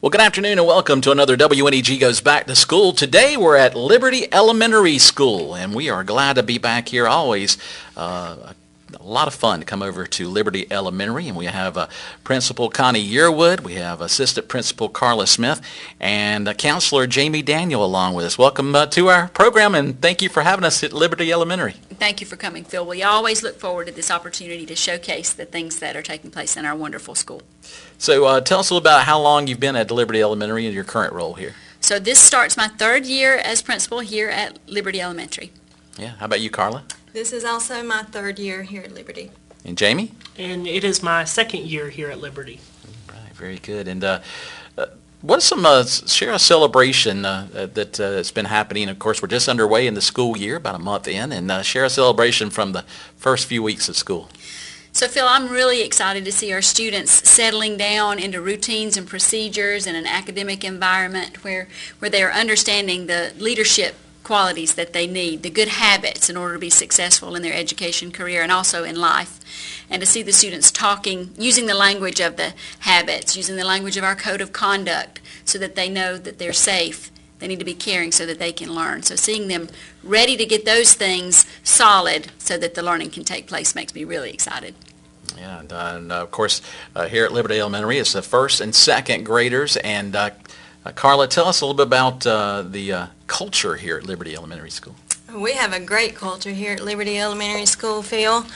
Well, good afternoon and welcome to another WNEG Goes Back to School. Today we're at Liberty Elementary School, and we are glad to be back here. Always a lot of fun to come over to Liberty Elementary, and we have Principal Connie Yearwood, we have Assistant Principal Carla Smith, and Counselor Jamie Daniel along with us. Welcome to our program, and thank you for having us at Liberty Elementary. Thank you for coming, Phil. We always look forward to this opportunity to showcase the things that are taking place in our wonderful school. So tell us a little about how long you've been at Liberty Elementary and your current role here. So this starts my third year as principal here at Liberty Elementary. Yeah. How about you, Carla? This is also my third year here at Liberty. And Jamie? And it is my second year here at Liberty. Right, very good. And what is some, share a celebration that's been happening. Of course, we're just underway in the school year, about a month in, and share a celebration from the first few weeks of school. So, Phil, I'm really excited to see our students settling down into routines and procedures in an academic environment where they are understanding the leadership qualities that they need, the good habits in order to be successful in their education career and also in life. And to see the students talking, using the language of the habits, using the language of our code of conduct so that they know that they're safe. They need to be caring so that they can learn. So seeing them ready to get those things solid so that the learning can take place makes me really excited. Yeah, and of course, here at Liberty Elementary, it's the first and second graders. And Carla, tell us a little bit about the culture here at Liberty Elementary School. We have a great culture here at Liberty Elementary School, Phil.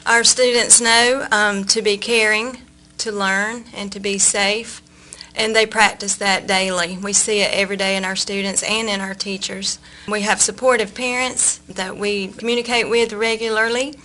Our students know to be caring, to learn, and to be safe, and they practice that daily. We see it every day in our students and in our teachers. We have supportive parents that we communicate with regularly.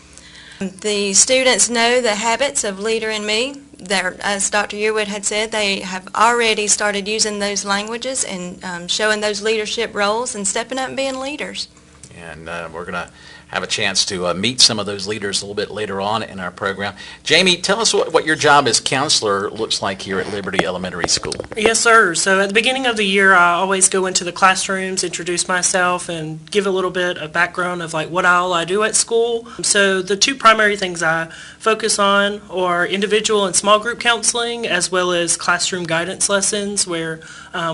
The students know the habits of Leader and Me. As Dr. Yearwood had said, they have already started using those languages and showing those leadership roles and stepping up and being leaders. And we're going to have a chance to meet some of those leaders a little bit later on in our program. Jamie, tell us what your job as counselor looks like here at Liberty Elementary School. Yes, sir. So at the beginning of the year, I always go into the classrooms, introduce myself, and give a little bit of background of like what all I do at school. So the two primary things I focus on are individual and small group counseling, as well as classroom guidance lessons where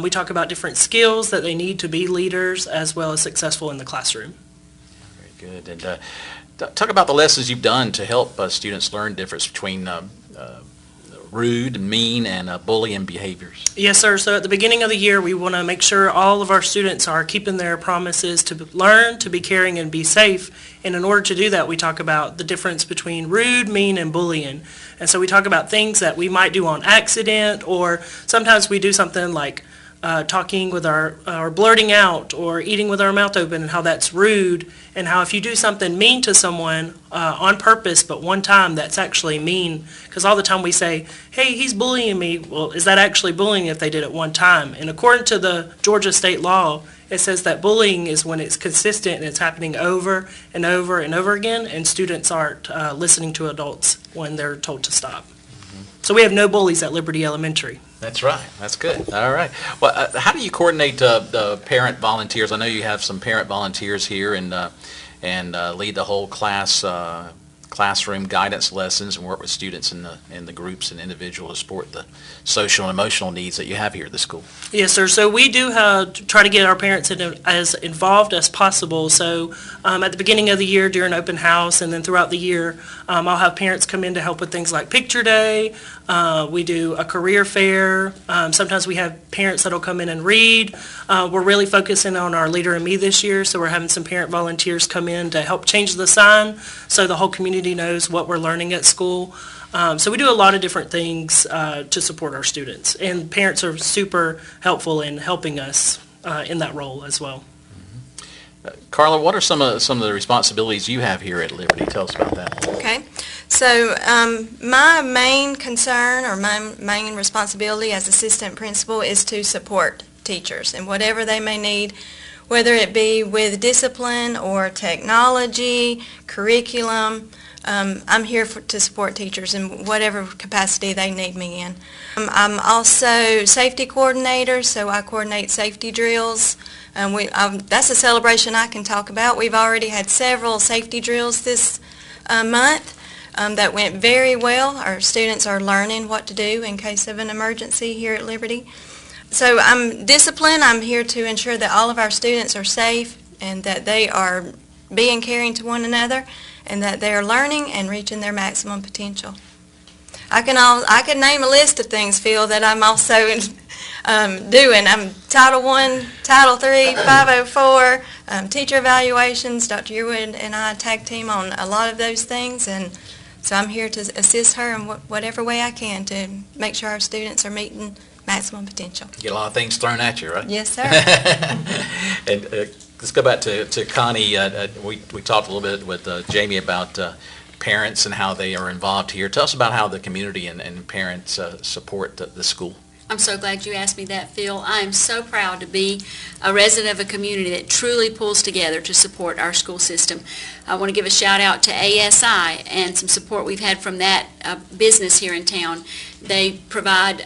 we talk about different skills that they need to be leaders as well as successful in the classroom. Good. And talk about the lessons you've done to help students learn the difference between rude, mean, and bullying behaviors. Yes, sir. So at the beginning of the year, we want to make sure all of our students are keeping their promises to learn, to be caring, and be safe. And in order to do that, we talk about the difference between rude, mean, and bullying. And so we talk about things that we might do on accident, or sometimes we do something like talking with or blurting out or eating with our mouth open, and how that's rude, and how if you do something mean to someone on purpose but one time, that's actually mean. Because all the time we say, hey, he's bullying me. Well, is that actually bullying if they did it one time? And according to the Georgia state law, it says that bullying is when it's consistent and it's happening over and over and over again, and students aren't listening to adults when they're told to stop. So we have no bullies at Liberty Elementary. That's right. That's good. All right. Well, how do you coordinate the parent volunteers? I know you have some parent volunteers here and lead the whole classroom guidance lessons and work with students in the groups and individuals to support the social and emotional needs that you have here at the school. Yes, sir. So we do try to get our parents as involved as possible. So at the beginning of the year during open house, and then throughout the year, I'll have parents come in to help with things like picture day. We do a career fair. Sometimes we have parents that'll come in and read. We're really focusing on our Leader and Me this year, so we're having some parent volunteers come in to help change the sign so the whole community knows what we're learning at school. So we do a lot of different things to support our students, and parents are super helpful in helping us in that role as well. Carla, what are some of the responsibilities you have here at Liberty? Tell us about that. Okay. So my main concern or my main responsibility as assistant principal is to support teachers and whatever they may need, whether it be with discipline or technology, curriculum. I'm here to support teachers in whatever capacity they need me in. I'm also safety coordinator, so I coordinate safety drills. That's a celebration I can talk about. We've already had several safety drills this month that went very well. Our students are learning what to do in case of an emergency here at Liberty. So I'm disciplined. I'm here to ensure that all of our students are safe and that they are being caring to one another and that they are learning and reaching their maximum potential. I can name a list of things, Phil, that I'm also doing. I'm Title I, Title III, 504, teacher evaluations. Dr. Yearwood and I tag team on a lot of those things, and so I'm here to assist her in whatever way I can to make sure our students are meeting maximum potential. You get a lot of things thrown at you, right? Yes, sir. And let's go back to Connie. We talked a little bit with Jamie about parents and how they are involved here. Tell us about how the community and parents support the school. I'm so glad you asked me that, Phil. I am so proud to be a resident of a community that truly pulls together to support our school system. I want to give a shout out to ASI and some support we've had from that business here in town. They provide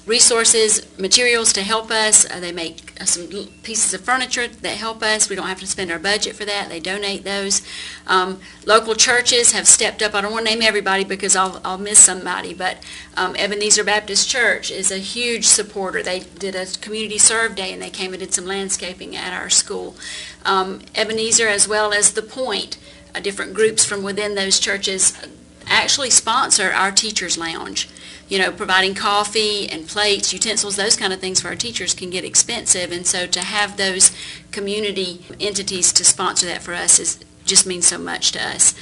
resources, materials to help us. They make some pieces of furniture that help us. We don't have to spend our budget for that. They donate those. Local churches have stepped up. I don't want to name everybody because I'll miss somebody, but Ebenezer Baptist Church is a huge supporter. They did a community serve day and they came and did some landscaping at our school. Ebenezer, as well as The Point, different groups from within those churches actually sponsor our teachers' lounge. You know, providing coffee and plates, utensils, those kind of things for our teachers can get expensive, and so to have those community entities to sponsor that for us just means so much to us.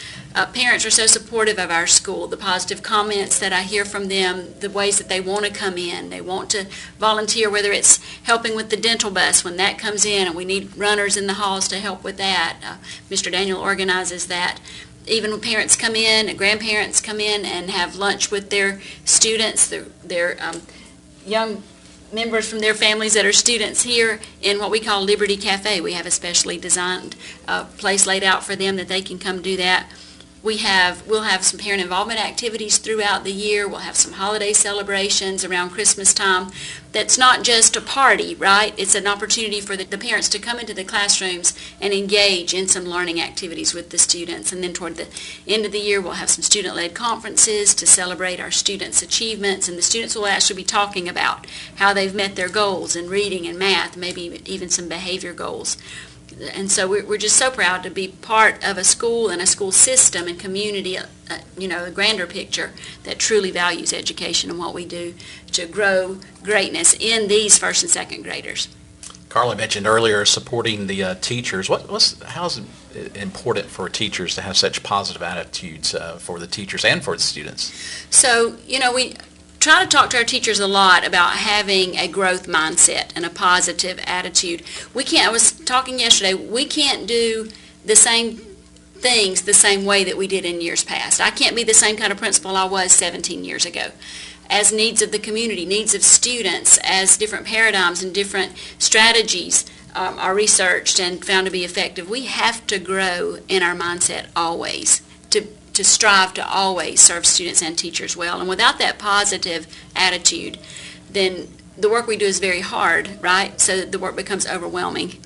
Parents are so supportive of our school, the positive comments that I hear from them, the ways that they want to come in. They want to volunteer, whether it's helping with the dental bus when that comes in and we need runners in the halls to help with that. Mr. Daniel organizes that. Even when parents come in and grandparents come in and have lunch with their students, their young members from their families that are students here in what we call Liberty Cafe. We have a specially designed place laid out for them that they can come do that. We'll have some parent involvement activities throughout the year. We'll have some holiday celebrations around Christmas time. That's not just a party, right? It's an opportunity for the parents to come into the classrooms and engage in some learning activities with the students. And then toward the end of the year, we'll have some student-led conferences to celebrate our students' achievements. And the students will actually be talking about how they've met their goals in reading and math, maybe even some behavior goals. And so we're just so proud to be part of a school and a school system and community, a grander picture that truly values education and what we do to grow greatness in these first and second graders. Carla mentioned earlier supporting the teachers. How is it important for teachers to have such positive attitudes for the teachers and for the students? So, we try to talk to our teachers a lot about having a growth mindset and a positive attitude. I was talking yesterday, we can't do the same things the same way that we did in years past. I can't be the same kind of principal I was 17 years ago. As needs of the community, needs of students, as different paradigms and different strategies are researched and found to be effective, we have to grow in our mindset always to strive to always serve students and teachers well. And without that positive attitude, then the work we do is very hard, right? So the work becomes overwhelming.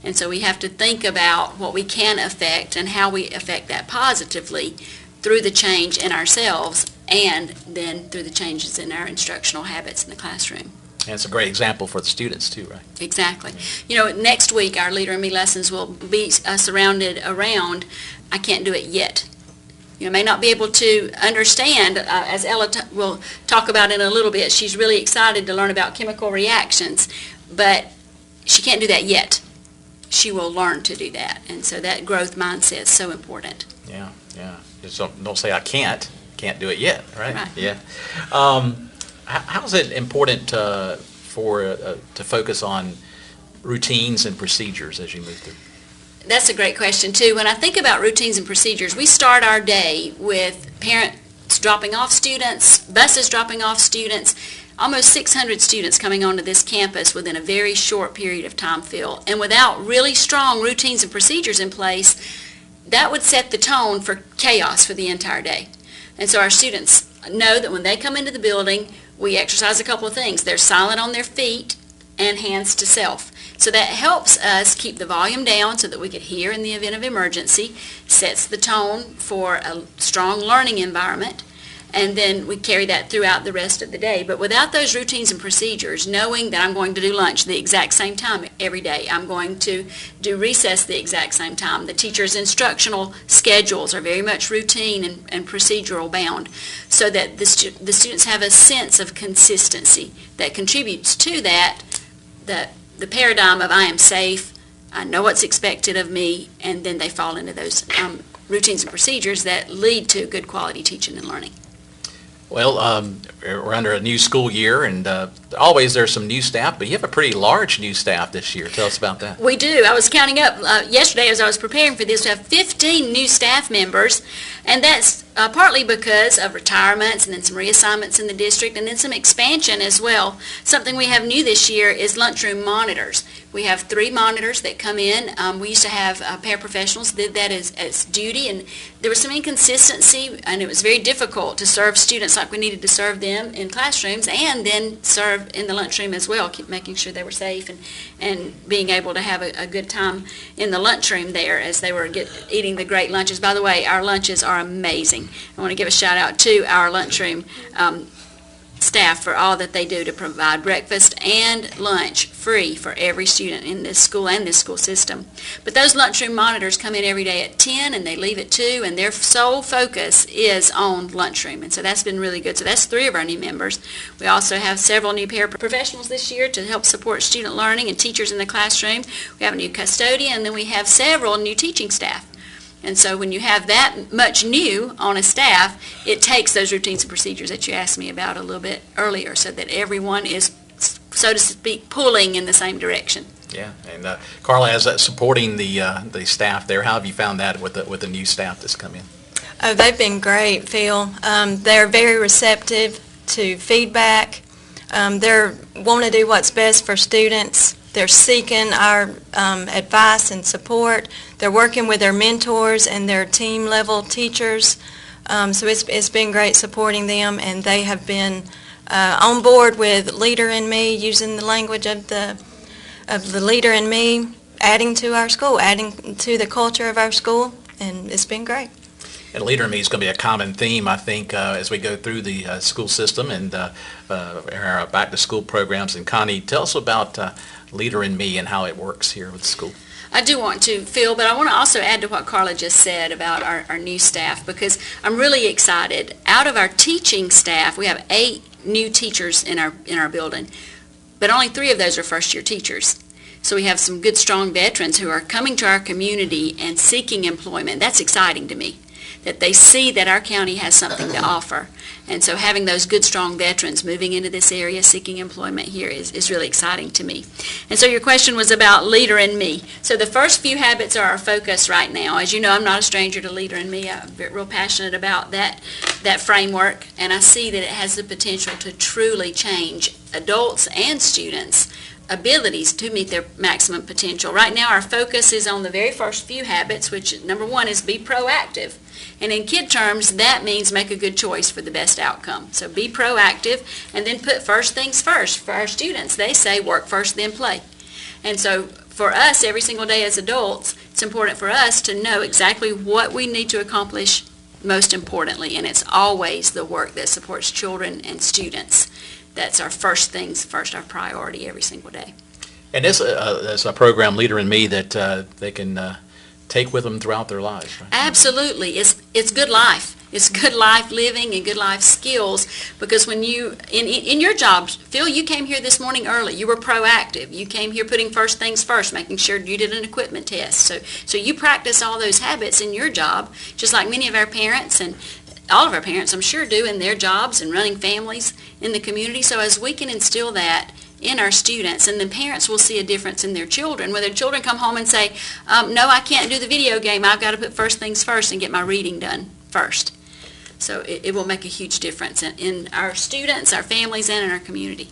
And so we have to think about what we can affect and how we affect that positively through the change in ourselves and then through the changes in our instructional habits in the classroom. And it's a great example for the students too, right? Exactly. Next week our Leader in Me lessons will be surrounded around I can't do it yet. You may not be able to understand, as Ella will talk about in a little bit. She's really excited to learn about chemical reactions, but she can't do that yet. She will learn to do that, and so that growth mindset is so important. Yeah. Just don't say I can't do it yet, right? Right. Yeah. How is it important to focus on routines and procedures as you move through? That's a great question, too. When I think about routines and procedures, we start our day with parents dropping off students, buses dropping off students, almost 600 students coming onto this campus within a very short period of time, Phil. And without really strong routines and procedures in place, that would set the tone for chaos for the entire day. And so our students know that when they come into the building, we exercise a couple of things. They're silent on their feet and hands to self. So that helps us keep the volume down so that we could hear in the event of emergency, sets the tone for a strong learning environment, and then we carry that throughout the rest of the day. But without those routines and procedures, knowing that I'm going to do lunch the exact same time every day, I'm going to do recess the exact same time. The teacher's instructional schedules are very much routine and procedural bound, so that the students have a sense of consistency that contributes to that, the paradigm of I am safe, I know what's expected of me, and then they fall into those routines and procedures that lead to good quality teaching and learning. Well, we're under a new school year, and always there's some new staff, but you have a pretty large new staff this year. Tell us about that. We do. I was counting up yesterday as I was preparing for this. We have 15 new staff members, and that's partly because of retirements and then some reassignments in the district and then some expansion as well. Something we have new this year is lunchroom monitors. We have 3 monitors that come in. We used to have paraprofessionals did that as duty, and there was some inconsistency, and it was very difficult to serve students like we needed to serve them in classrooms and then serve in the lunchroom as well, keep making sure they were safe and being able to have a good time in the lunchroom there as they were eating the great lunches. By the way, our lunches are amazing. I want to give a shout out to our lunchroom staff for all that they do to provide breakfast and lunch free for every student in this school and this school system. But those lunchroom monitors come in every day at 10 and they leave at 2, and their sole focus is on lunchroom, and so that's been really good. So that's 3 of our new members. We also have several new paraprofessionals this year to help support student learning and teachers in the classroom. We have a new custodian, and then we have several new teaching staff. And so when you have that much new on a staff, it takes those routines and procedures that you asked me about a little bit earlier so that everyone is, so to speak, pulling in the same direction. Yeah, and Carla, as supporting the staff there, how have you found that with the new staff that's come in? Oh, they've been great, Phil. They're very receptive to feedback. They want to do what's best for students. They're seeking our advice and support. They're working with their mentors and their team-level teachers. So it's been great supporting them, and they have been on board with Leader in Me, using the language of the Leader in Me, adding to our school, adding to the culture of our school, and it's been great. And Leader in Me is going to be a common theme, I think, as we go through the school system and our back-to-school programs. And Connie, tell us about Leader in Me and how it works here with the school. I do want to, Phil, but I want to also add to what Carla just said about our new staff, because I'm really excited. Out of our teaching staff, we have 8 new teachers in our building, but only 3 of those are first-year teachers. So we have some good, strong veterans who are coming to our community and seeking employment. That's exciting to me, that they see that our county has something to offer. And so having those good, strong veterans moving into this area seeking employment here is really exciting to me. And so your question was about Leader in Me. So the first few habits are our focus right now. As you know, I'm not a stranger to Leader in Me. I'm real passionate about that framework, and I see that it has the potential to truly change adults and students' abilities to meet their maximum potential. Right now our focus is on the very first few habits, which number 1 is be proactive. And in kid terms, that means make a good choice for the best outcome. So be proactive, and then put first things first. For our students, they say work first, then play. And so for us, every single day as adults, it's important for us to know exactly what we need to accomplish most importantly, and it's always the work that supports children and students. That's our first things first, our priority every single day. And this is a program, Leader in Me, that they can take with them throughout their lives, right? Absolutely. It's good life. It's good life living and good life skills, because when you, in your job, Phil, you came here this morning early. You were proactive. You came here putting first things first, making sure you did an equipment test. So you practice all those habits in your job, just like many of our parents and all of our parents, I'm sure, do in their jobs and running families in the community. So as we can instill that in our students, and then parents will see a difference in their children, where their children come home and say, no, I can't do the video game. I've got to put first things first and get my reading done first. So it will make a huge difference in our students, our families, and in our community.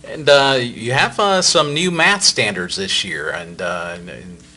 And you have some new math standards this year, and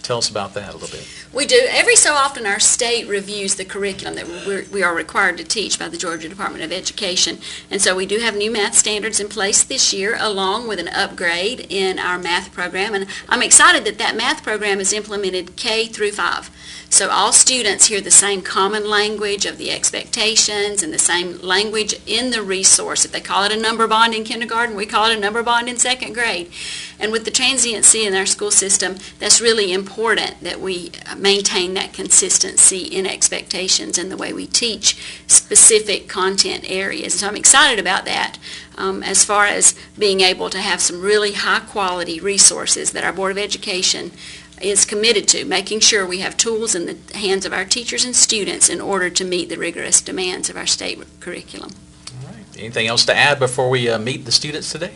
Tell us about that a little bit. We do. Every so often, our state reviews the curriculum that we are required to teach by the Georgia Department of Education. And so we do have new math standards in place this year, along with an upgrade in our math program. And I'm excited that that math program is implemented K through 5. So all students hear the same common language of the expectations and the same language in the resource. If they call it a number bond in kindergarten, we call it a number bond in second grade. And with the transiency in our school system, that's really important that we maintain that consistency in expectations and the way we teach specific content areas. So I'm excited about that as far as being able to have some really high-quality resources that our Board of Education is committed to, making sure we have tools in the hands of our teachers and students in order to meet the rigorous demands of our state curriculum. All right. Anything else to add before we meet the students today?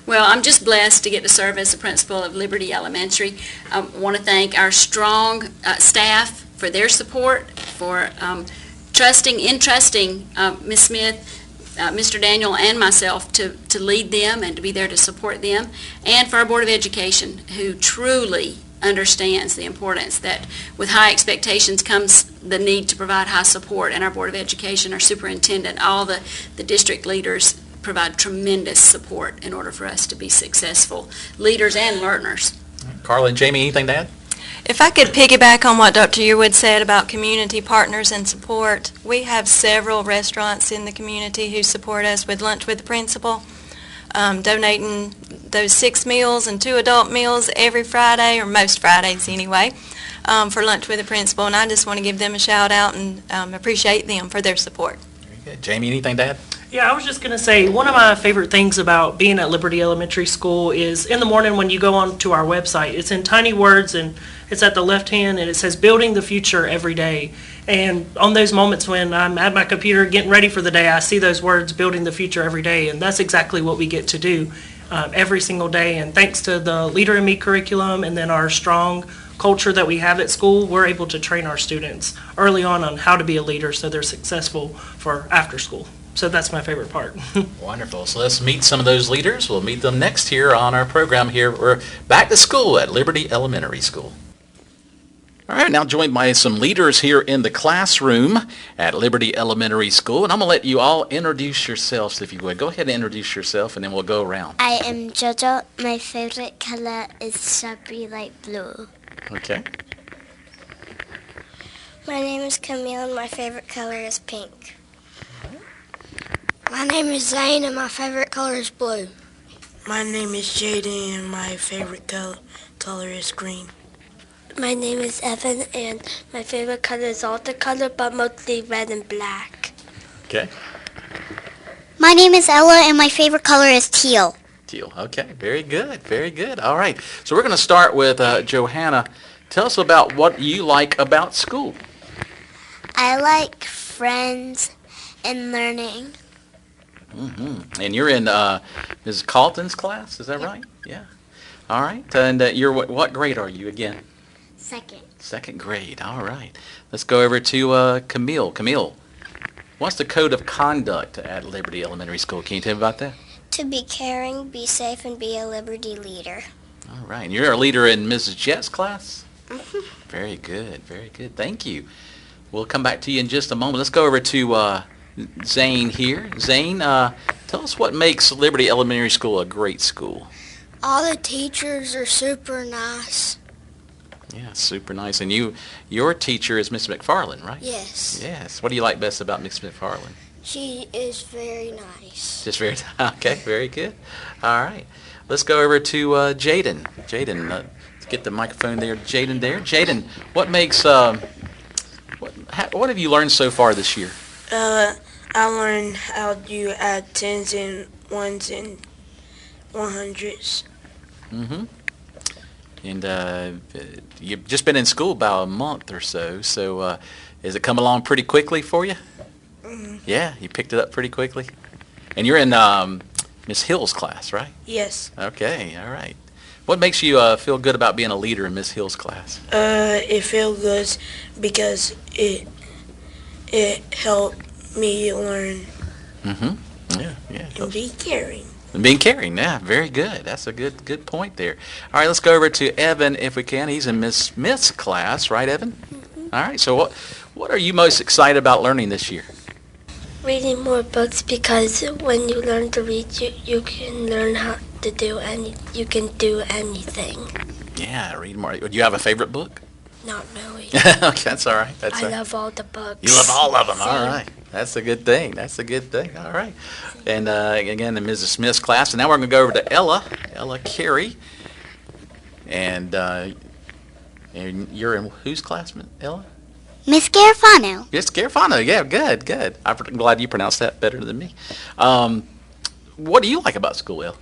Well, I'm just blessed to get to serve as the principal of Liberty Elementary. I want to thank our strong staff for their support, for entrusting Ms. Smith, Mr. Daniel, and myself to lead them and to be there to support them, and for our Board of Education, who truly understands the importance that with high expectations comes the need to provide high support, and our Board of Education, our superintendent, all the district leaders provide tremendous support in order for us to be successful leaders and learners. Carla and Jamie, anything to add? If I could piggyback on what Dr. Yearwood said about community partners and support, we have several restaurants in the community who support us with Lunch with the Principal, donating those 6 meals and 2 adult meals every Friday, or most Fridays anyway, for Lunch with the Principal, and I just want to give them a shout out and appreciate them for their support. Very good. Jamie, anything to add? Yeah, I was just going to say, one of my favorite things about being at Liberty Elementary School is in the morning when you go on to our website, it's in tiny words and it's at the left hand and it says building the future every day. And on those moments when I'm at my computer getting ready for the day, I see those words building the future every day, and that's exactly what we get to do every single day. And thanks to the Leader in Me curriculum and then our strong culture that we have at school, we're able to train our students early on how to be a leader so they're successful for after school. So that's my favorite part. Wonderful. So let's meet some of those leaders. We'll meet them next here on our program here. We're back to school at Liberty Elementary School. All right, now joined by some leaders here in the classroom at Liberty Elementary School. And I'm going to let you all introduce yourselves, if you would. Go ahead and introduce yourself, and then we'll go around. I am Jojo. My favorite color is sharpie light blue. Okay. My name is Camille, and my favorite color is pink. My name is Zane, and my favorite color is blue. My name is Jaden, and my favorite color is green. My name is Evan, and my favorite color is all the color, but mostly red and black. Okay. My name is Ella, and my favorite color is teal. Teal. Okay. Very good. Very good. All right. So we're going to start with Johanna. Tell us about what you like about school. I like friends and learning. Mm-hmm. And you're in Ms. Calton's class, is that right? Yeah. All right. And you're what grade are you again? Second. Second grade. All right. Let's go over to Camille. Camille, what's the code of conduct at Liberty Elementary School? Can you tell me about that? To be caring, be safe, and be a Liberty leader. All right. And you're a leader in Mrs. Jett's class? Mm-hmm. Very good. Very good. Thank you. We'll come back to you in just a moment. Let's go over to Zane here. Zane, tell us what makes Liberty Elementary School a great school. All the teachers are super nice. Yeah, super nice. And your teacher is Miss McFarland, right? Yes. Yes. What do you like best about Miss McFarland? She is very nice. Just very, okay, very good. All right. Let's go over to Jaden. Jaden, let's get the microphone there. Jaden there. Jaden, what makes, what have you learned so far this year? I learned how to add tens and ones and 100s. Mm-hmm. And you've just been in school about a month or so, so has it come along pretty quickly for you? Mm-hmm. Yeah, you picked it up pretty quickly? And you're in Miss Hill's class, right? Yes. Okay, all right. What makes you feel good about being a leader in Miss Hill's class? It feels good because it helped me learn Mm-hmm. Yeah. and be caring. Being caring, yeah, very good. That's a good point there. All right, let's go over to Evan if we can. He's in Miss Smith's class, right, Evan? All right, so what are you most excited about learning this year? Reading more books because when you learn to read, you can learn how to do you can do anything. Yeah, read more. Do you have a favorite book? Not really. Okay, that's all right. That's I all right. love all the books. You love all of them. All Same. right. That's a good thing. That's a good thing. All right. And again, in Mrs. Smith's class. And now we're going to go over to Ella Carey. And you're in whose class, Ella? Miss Garofano. Miss Garofano. Yeah, good. I'm glad you pronounced that better than me. What do you like about school, Ella?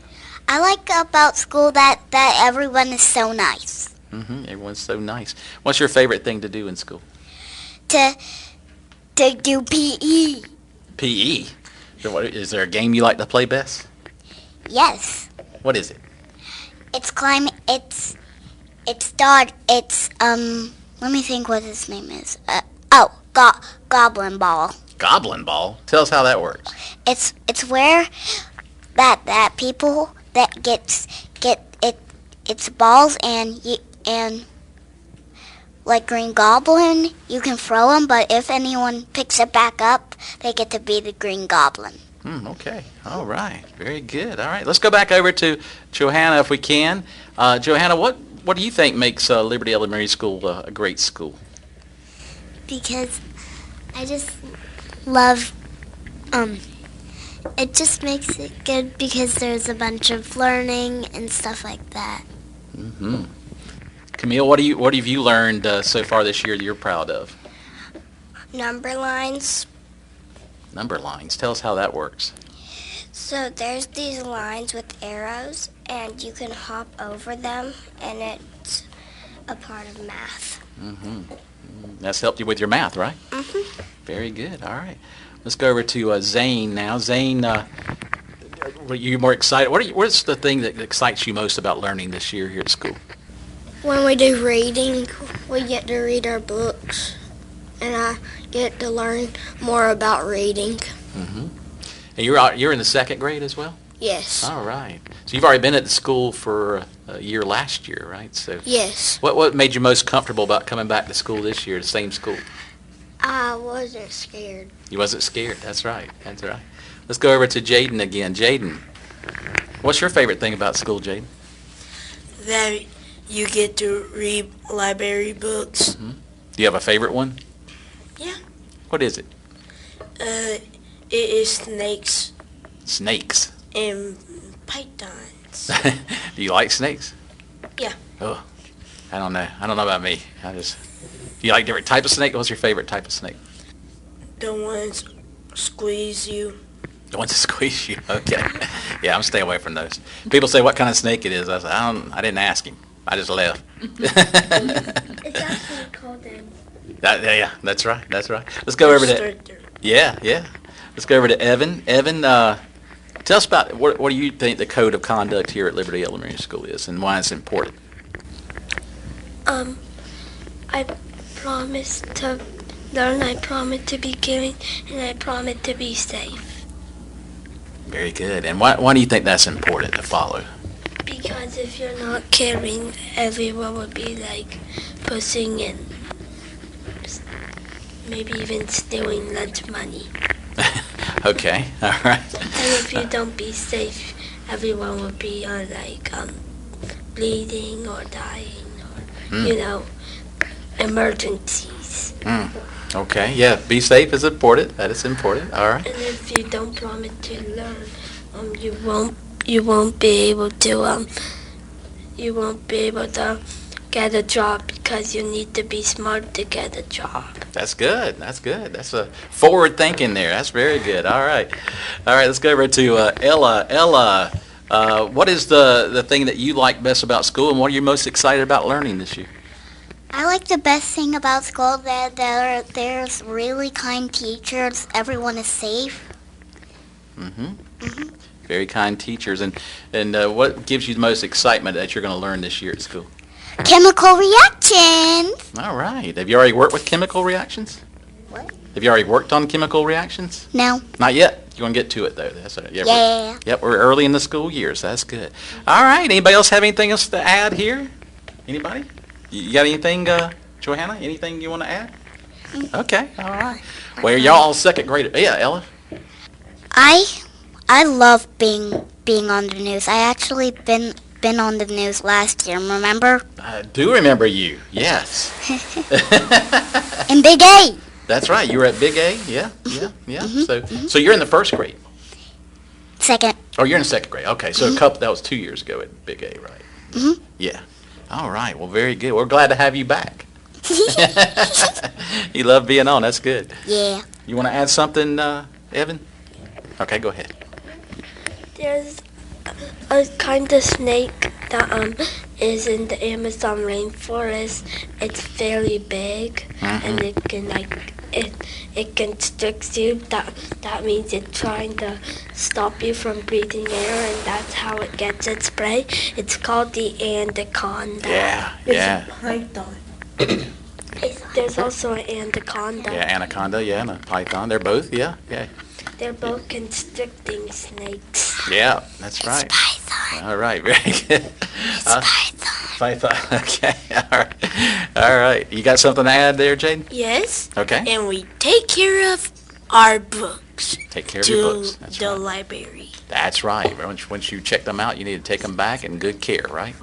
I like about school that everyone is so nice. Everyone's so nice. What's your favorite thing to do in school? To do PE. PE. Is there a game you like to play best? Yes. What is it? It's climbing. It's let me think what his name is. Goblin Ball. Goblin Ball? Tell us how that works. It's where that people that get it's balls and like Green Goblin, you can throw them, but if anyone picks it back up, they get to be the Green Goblin. Okay. All right. Very good. All right. Let's go back over to Johanna if we can. Johanna, what do you think makes Liberty Elementary School a great school? Because I just love, it just makes it good because there's a bunch of learning and stuff like that. Camille, what have you learned so far this year that you're proud of? Number lines. Number lines. Tell us how that works. So there's these lines with arrows, and you can hop over them, and it's a part of math. That's helped you with your math, right? Very good. All right. Let's go over to Zane now. Zane, are you more excited? What's the thing that excites you most about learning this year here at school? When we do reading, we get to read our books, and I get to learn more about reading. And you're in the second grade as well? Yes. All right. So you've already been at the school for a year last year, right? So Yes. what made you most comfortable about coming back to school this year, the same school? I wasn't scared. You wasn't scared. That's right. That's right. Let's go over to Jaden again. Jaden, what's your favorite thing about school, Jaden? That you get to read library books. Do you have a favorite one? Yeah. What is it? It is snakes Snakes. and pythons. Do you like snakes? Yeah. Oh, I don't know. I don't know about me. Do you like different type of snake? What's your favorite type of snake? The ones squeeze you. The ones that squeeze you. Okay. Yeah, I'm staying away from those. People say what kind of snake it is. I say I didn't ask him. I just left. It's actually called them. Yeah, that's right. That's right. Let's go over to yeah. Let's go over to Evan. Evan, tell us about what do you think the code of conduct here at Liberty Elementary School is, and why it's important. I promise to learn, I promise to be caring, and I promise to be safe. Very good. And why do you think that's important to follow? Because if you're not caring, everyone would be like pushing and maybe even stealing lunch money. Okay. All right. And if you don't be safe, everyone will be bleeding or dying or, emergencies. Okay. Yeah. Be safe is important. That is important. All right. And if you don't promise to learn, you won't be able to get a job because you need to be smart to get a job. That's good. That's good. That's a forward thinking there. That's very good. All right. All right. Let's go over to Ella. Ella, what is the thing that you like best about school, and what are you most excited about learning this year? I like the best thing about school that there's really kind teachers. Everyone is safe. Very kind teachers. And what gives you the most excitement that you're going to learn this year at school? Chemical reactions. All right. Have you already worked with chemical reactions? What? Have you already worked on chemical reactions? No. Not yet? You want to get to it, though. That's yeah. Yeah. Yep, we're early in the school years. That's good. All right. Anybody else have anything else to add here? Anybody? You got anything, Johanna? Anything you want to add? Okay. All right. Well, y'all all second graders. Yeah, Ella? I love being on the news. I actually been on the news last year, remember? I do remember you. Yes. In Big A. That's right. You were at Big A. Yeah. So you're in the first grade. Second. Oh, you're in the second grade. Okay. So that was 2 years ago at Big A, right? Mhm. Yeah. All right. Well, very good. We're glad to have you back. You love being on. That's good. Yeah. You want to add something, Evan? Okay, go ahead. There's a kind of snake that is in the Amazon rainforest. It's very big, and it can it can stick you. That means it's trying to stop you from breathing air, and that's how it gets its prey. It's called the anaconda. Yeah. Python. There's also an anaconda. Yeah, anaconda, yeah, and a python. They're both, yeah. They're both constricting snakes. Yeah, that's right. Python. All right, very good. Python, okay, all right. You got something to add there, Jaden? Yes. Okay. And we take care of our books Take care of your books. That's to the right. library. That's right. Once you check them out, you need to take them back in good care, right?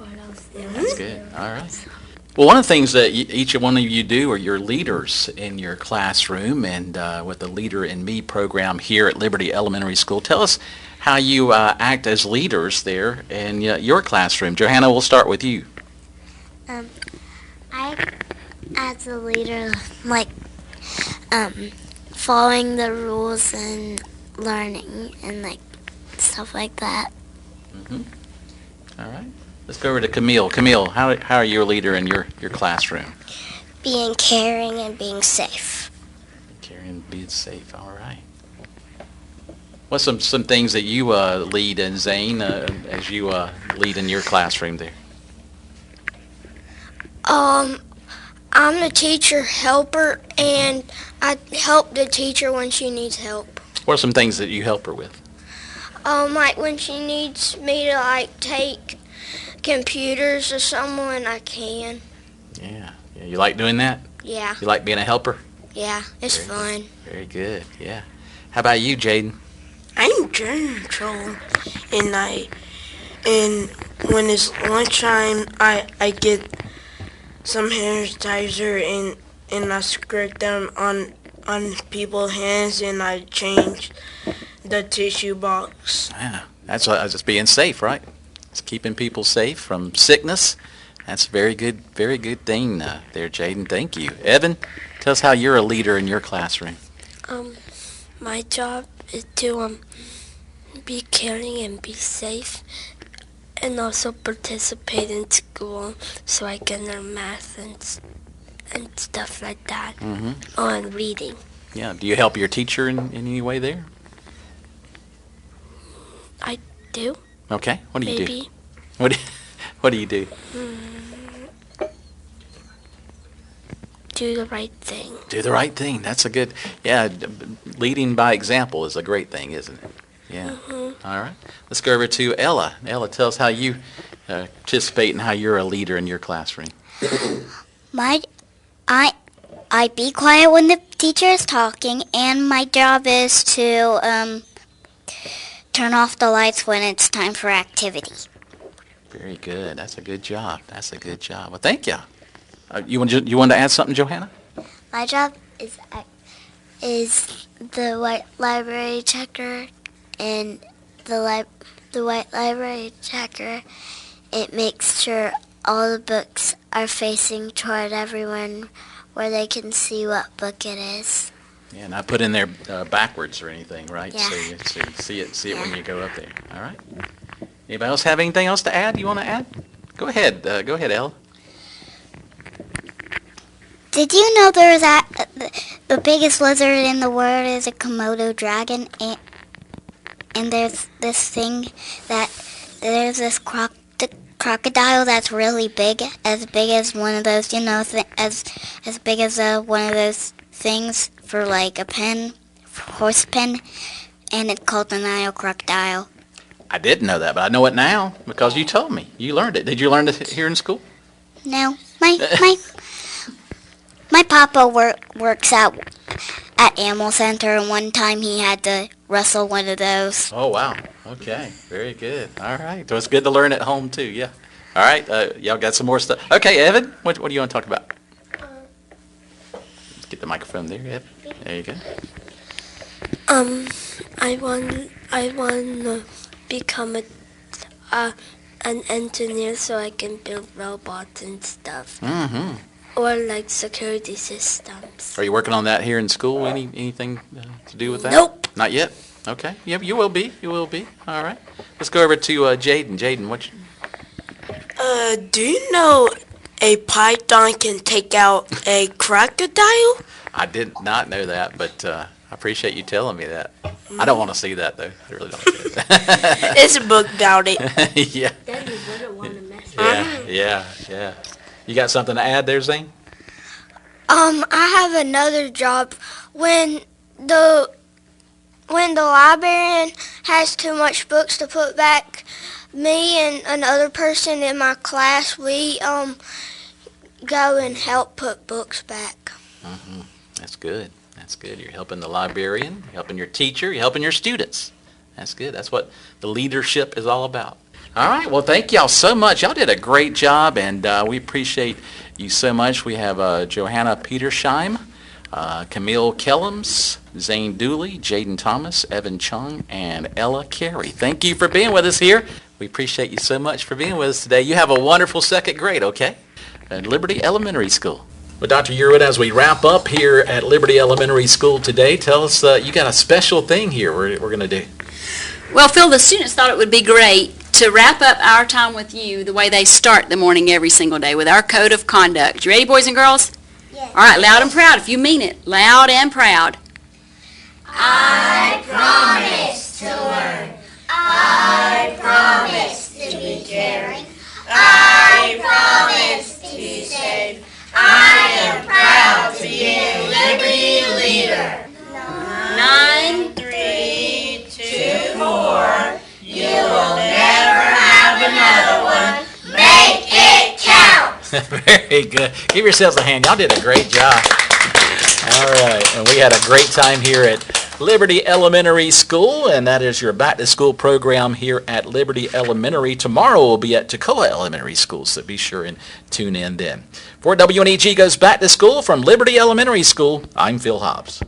That's good. All right. Well, one of the things that each one of you do are you're leaders in your classroom, and with the Leader in Me program here at Liberty Elementary School. Tell us how you act as leaders there in your classroom. Johanna, we'll start with you. I, as a leader, like following the rules and learning and like stuff like that. All right. Let's go over to Camille. Camille, how are you a leader in your classroom? Being caring and being safe. Caring and being safe. All right. What's some things that you lead in, Zane, as you lead in your classroom there? I'm the teacher helper, and I help the teacher when she needs help. What are some things that you help her with? Like when she needs me to like take computers or someone, I can. Yeah. You like doing that? Yeah, You like being a helper? yeah, it's Very fun. Very good. Yeah. How about you, Jaden? I'm gentle, and when it's lunchtime, I get some hand sanitizer and I squirt them on people's hands, and I change the tissue box. Yeah. That's just being safe, right? It's keeping people safe from sickness. That's a very good thing there, Jaden. Thank you. Evan, tell us how you're a leader in your classroom. My job is to be caring and be safe, and also participate in school so I can learn math and stuff like that. Oh, and reading. Yeah. Do you help your teacher in any way there? I do. Okay. What do you do? Maybe. What do you do? Do the right thing. Do the right thing. That's a good, leading by example is a great thing, isn't it? Yeah. All right. Let's go over to Ella. Ella, tell us how you participate and how you're a leader in your classroom. I be quiet when the teacher is talking, and my job is to turn off the lights when it's time for activity. Very good. That's a good job. Well, thank you. You want to add something, Johanna? My job is the white library checker, and the white library checker, it makes sure all the books are facing toward everyone where they can see what book it is. Yeah, and I put in there backwards or anything, right? Yeah. So you see it when you go up there. All right. Anybody else have anything else to add? You want to add? Go ahead, Ella. Did you know the biggest lizard in the world is a Komodo dragon, and there's this crocodile that's really big as one of those, as big as one of those things for like a pen, horse pen. and it's called the Nile crocodile. I didn't know that, but I know it now because you told me. You learned it. Did you learn it here in school? No, my papa works at Animal Center, and one time he had to wrestle one of those. Oh, wow. Okay. Very good. All right. So it's good to learn at home, too. Yeah. All right. Y'all got some more stuff. Okay, Evan, what do you want to talk about? Let's get the microphone there, Evan. There you go. I want to become an engineer so I can build robots and stuff. Mm-hmm. Or like security systems. Are you working on that here in school? Anything to do with that? Nope. Not yet? Okay. Yeah, you will be. You will be. All right. Let's go over to Jaden. Jaden, what Do you know a python can take out a crocodile? I did not know that, but I appreciate you telling me that. I don't want to see that, though. I really don't want to see that. It's a book about it. Yeah. Daddy wouldn't want to mess with Yeah. You got something to add there, Zane? I have another job. When the librarian has too much books to put back, me and another person in my class, we go and help put books back. Mm-hmm. That's good. That's good. You're helping the librarian, you're helping your teacher, you're helping your students. That's good. That's what the leadership is all about. All right. Well, thank y'all so much. Y'all did a great job, and we appreciate you so much. We have Johanna Petersheim, Camille Kellums, Zane Dooley, Jaden Thomas, Evan Chung, and Ella Carey. Thank you for being with us here. We appreciate you so much for being with us today. You have a wonderful second grade, okay? At Liberty Elementary School. Well, Dr. Yearwood, as we wrap up here at Liberty Elementary School today, tell us you got a special thing here we're going to do. Well, Phil, the students thought it would be great to wrap up our time with you the way they start the morning every single day, with our code of conduct. You ready, boys and girls? Yes. All right, loud and proud, if you mean it. Loud and proud. I promise to learn. I promise to be caring. I promise to be safe. I am proud to be a Liberty leader. 9, 3, 2, 4. You will never have another one. Make it count. Very good. Give yourselves a hand. Y'all did a great job. All right. And we had a great time here at Liberty Elementary School, and that is your back-to-school program here at Liberty Elementary. Tomorrow we'll be at Toccoa Elementary School, so be sure and tune in then. For WNEG Goes Back to School from Liberty Elementary School, I'm Phil Hobbs.